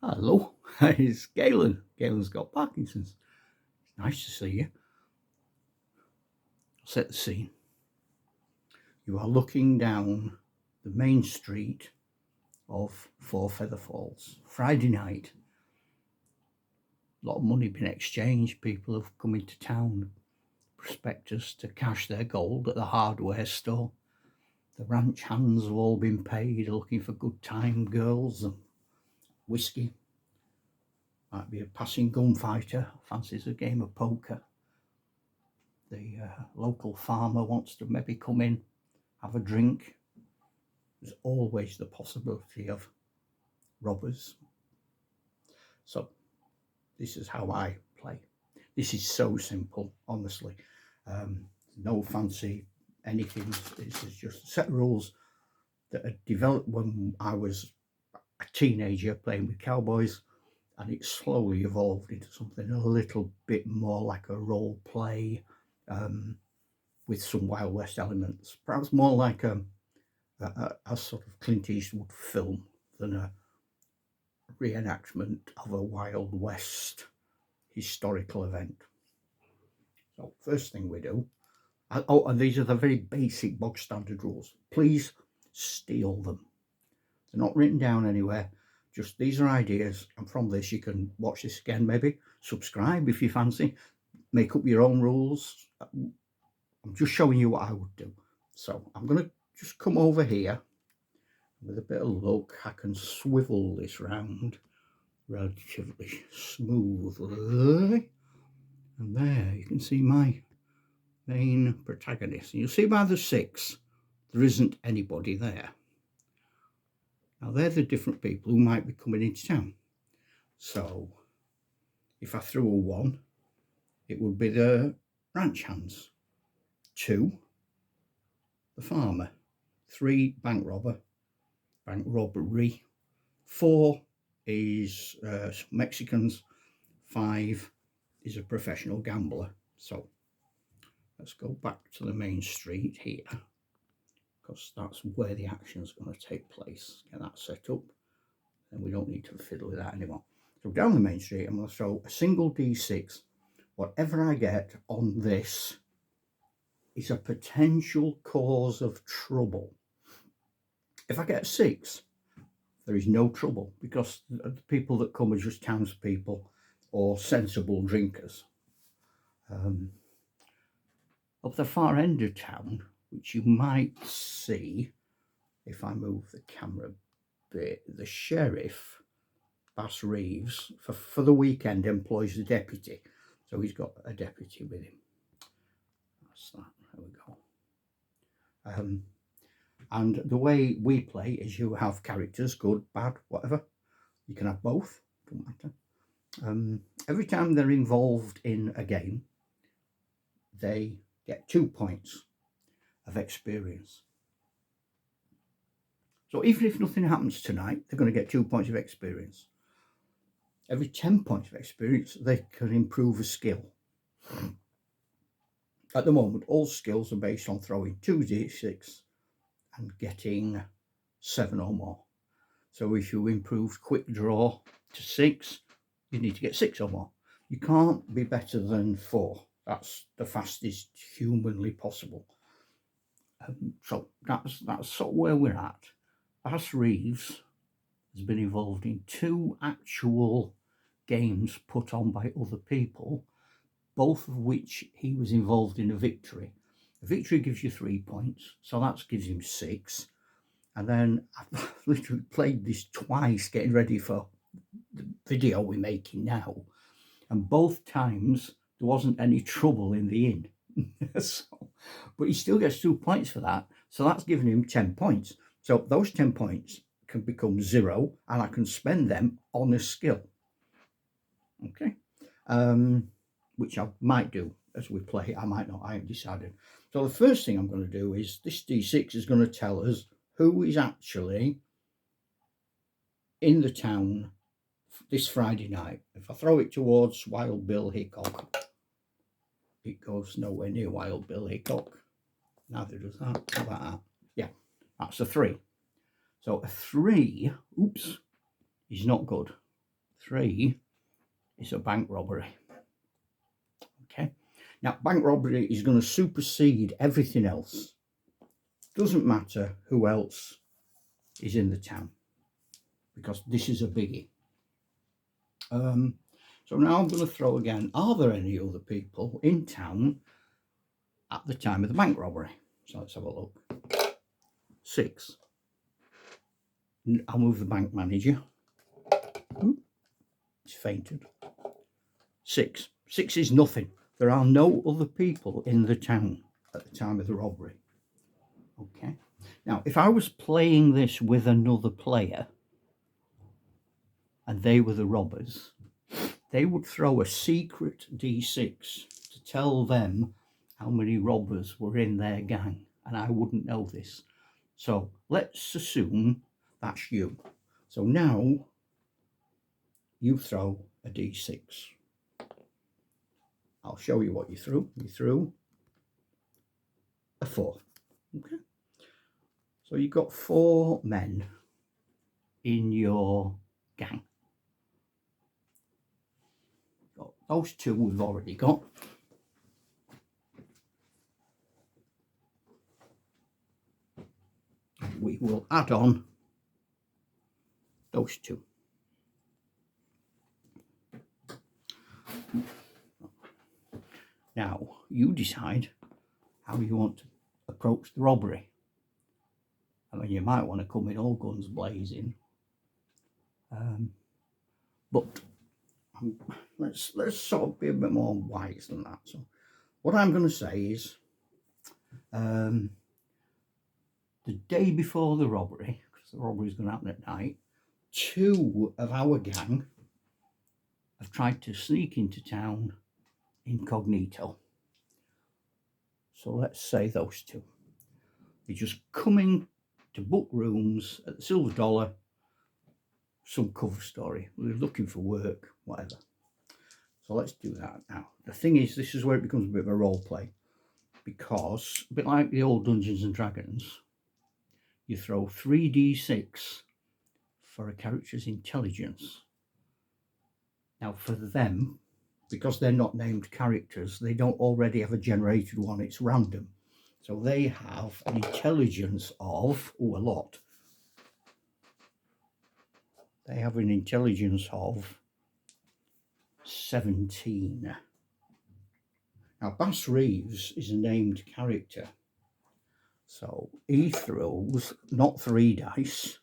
Hello, it's Galen. Galen's got Parkinson's. Nice to see you. I'll set the scene. You are looking down the main street of Four Feather Falls. Friday night. A lot of money been exchanged. People have come into town, prospectors, to cash their gold at the hardware store. The ranch hands have all been paid, looking for good time girls and whiskey. Might be a passing gunfighter, fancies a game of poker. The local farmer wants to maybe come in, have a drink. There's always the possibility of robbers. So this is how I play. This is so simple, honestly. No fancy anything. This is just a set of rules that are developed when I was a teenager playing with cowboys, and it slowly evolved into something a little bit more like a role play with some Wild West elements, perhaps more like a sort of Clint Eastwood film than a reenactment of a Wild West historical event. So first thing we do, and these are the very basic bog standard rules. Please steal them. They're not written down anywhere. Just these are ideas, and from this you can watch this again, maybe subscribe if you fancy, make up your own rules. I'm just showing you what I would do. So I'm going to just come over here. With a bit of luck, I can swivel this round relatively smoothly. And there you can see my main protagonist. And you'll see by the 6, there isn't anybody there. Now they're the different people who might be coming into town. So if I threw a 1, it would be the ranch hands. 2, the farmer. 3, bank robbery. 4 is Mexicans. 5 is a professional gambler. So let's go back to the main street here, because that's where the action is going to take place. Get that set up, and we don't need to fiddle with that anymore. So down the main street, I'm going to throw a single D6. Whatever I get on this is a potential cause of trouble. If I get a 6, there is no trouble, because the people that come are just townspeople or sensible drinkers. Up the far end of town, which you might see if I move the camera a bit, the sheriff, Bass Reeves, for the weekend employs the deputy. So he's got a deputy with him. That's that. There we go. And the way we play is you have characters, good, bad, whatever. You can have both, doesn't matter. Every time they're involved in a game, they get 2 points of experience. So even if nothing happens tonight, they're going to get 2 points of experience. Every 10 points of experience, they can improve a skill. At the moment, all skills are based on throwing 2d6 and getting 7 or more. So if you improve quick draw to 6, you need to get 6 or more. You can't be better than 4. That's the fastest humanly possible. So that's sort of where we're at. Bass Reeves has been involved in 2 actual games put on by other people, both of which he was involved in a victory. A victory gives you 3 points, so that gives him 6. And then I've literally played this twice, getting ready for the video we're making now. And both times there wasn't any trouble in the inn. But he still gets 2 points for that. So that's giving him 10 points. So those 10 points can become 0, and I can spend them on a skill. Okay. Which I might do as we play. I might not. I haven't decided. So the first thing I'm going to do is this D6 is going to tell us who is actually in the town this Friday night. If I throw it towards Wild Bill Hickok, it goes nowhere near Wild Bill Hickok. Neither does that. How about that? Yeah, that's a 3. So a 3, oops, is not good. 3 is a bank robbery. Okay, now bank robbery is going to supersede everything else. Doesn't matter who else is in the town, because this is a biggie. So now I'm going to throw again, are there any other people in town at the time of the bank robbery? So let's have a look. 6. I'll move the bank manager. It's fainted. 6. 6 is nothing. There are no other people in the town at the time of the robbery. Okay. Now, if I was playing this with another player and they were the robbers, they would throw a secret D6 to tell them how many robbers were in their gang, and I wouldn't know this. So let's assume that's you. So now you throw a D6. I'll show you what you threw. You threw a 4. Okay. So you've got 4 men in your gang. Those 2 we've already got. We will add on those 2. Now you decide how you want to approach the robbery. I mean, you might want to come in all guns blazing, but let's sort of be a bit more wise than that. So what I'm going to say is, the day before the robbery, because the robbery is going to happen at night, 2 of our gang have tried to sneak into town incognito. So let's say those 2. They're just coming to book rooms at the Silver Dollar, some cover story. We're looking for work, whatever. So let's do that now. The thing is, this is where it becomes a bit of a role play, because a bit like the old Dungeons and Dragons, you throw 3d6 for a character's intelligence. Now for them, because they're not named characters, they don't already have a generated one, it's random. So they have an intelligence of, a lot. They have an intelligence of 17. Now Bass Reeves is a named character. So he throws not 3 dice,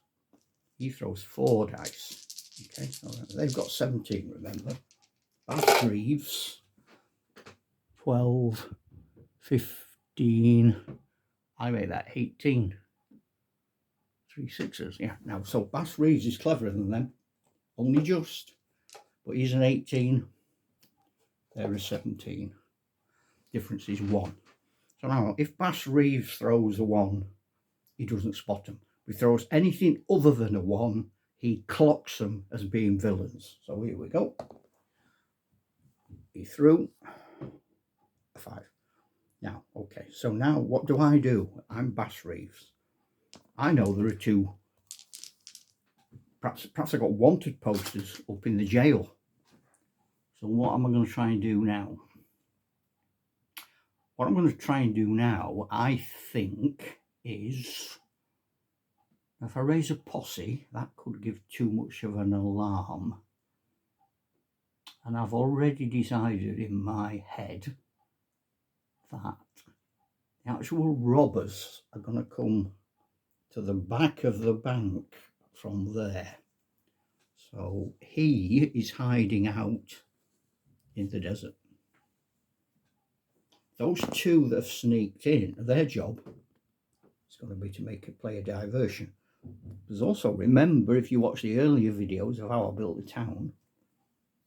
he throws 4 dice. Okay, so they've got 17, remember. Bass Reeves, 12, 15, I made that 18. 3 6s, yeah. Now, so Bass Reeves is cleverer than them, only just, but he's an 18, they're a 17. Difference is 1. So now, if Bass Reeves throws a 1, he doesn't spot them. If he throws anything other than a 1, he clocks them as being villains. So here we go. He threw a 5. Now, okay, so now what do? I'm Bass Reeves. I know there are 2, perhaps I got wanted posters up in the jail. So what am I going to try and do now? What I'm going to try and do now, I think, is if I raise a posse, that could give too much of an alarm. And I've already decided in my head that the actual robbers are going to come to the back of the bank from there. So he is hiding out in the desert. Those 2 that have sneaked in, their job is going to be to play a diversion. There's also, remember, if you watch the earlier videos of how I built the town,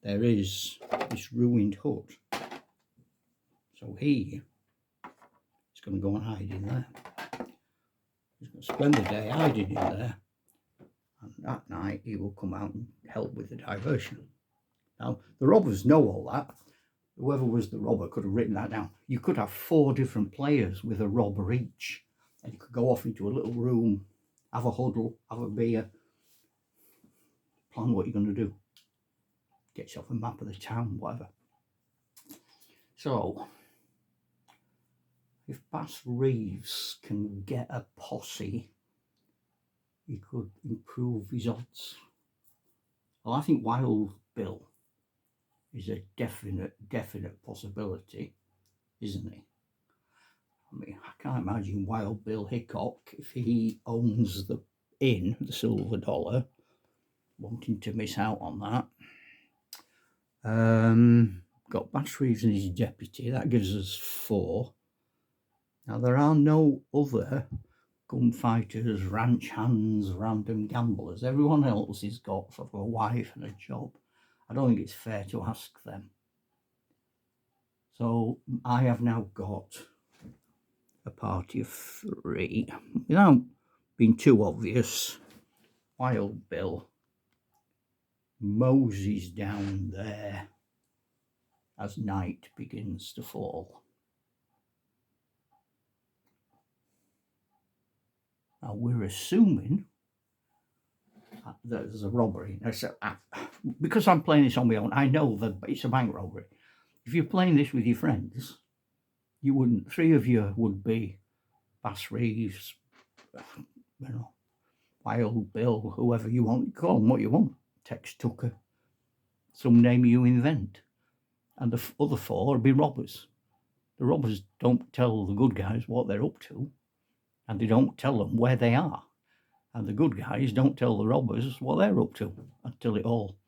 there is this ruined hut. So he is going to go and hide in there. He's going to spend the day hiding in there, and that night he will come out and help with the diversion. Now, the robbers know all that. Whoever was the robber could have written that down. You could have 4 different players with a robber each, and you could go off into a little room, have a huddle, have a beer, plan what you're going to do. Get yourself a map of the town, whatever. So, if Bass Reeves can get a posse, he could improve his odds. Well, I think Wild Bill is a definite possibility, isn't he? I mean, I can't imagine Wild Bill Hickok, if he owns the inn, the Silver Dollar, wanting to miss out on that. Got Bass Reeves and his deputy, that gives us 4. Now, there are no other gunfighters, ranch hands, random gamblers. Everyone else has got sort of a wife and a job. I don't think it's fair to ask them. So I have now got a party of 3. Without being too obvious, Wild Bill moseys down there as night begins to fall. Now, we're assuming that there's a robbery. Now, so, because I'm playing this on my own, I know that it's a bank robbery. If you're playing this with your friends, you wouldn't. 3 of you would be Bass Reeves, you know, Wild Bill, whoever you want. Call them what you want. Tex Tucker, some name you invent. And the other 4 would be robbers. The robbers don't tell the good guys what they're up to, and they don't tell them where they are. And the good guys don't tell the robbers what they're up to until it all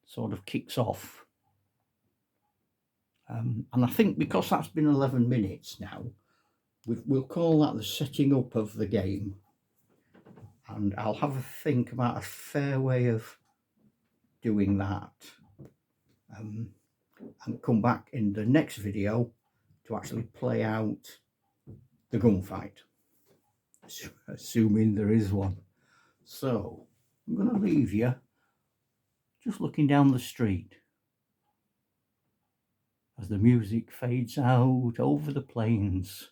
sort of kicks off. And I think because that's been 11 minutes now, we'll call that the setting up of the game. And I'll have a think about a fair way of doing that. And come back in the next video to actually play out the gunfight, assuming there is one. So I'm going to leave you just looking down the street as the music fades out over the plains.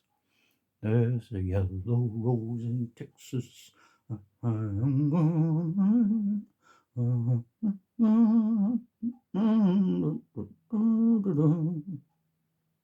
There's a yellow rose in Texas. I'm gonna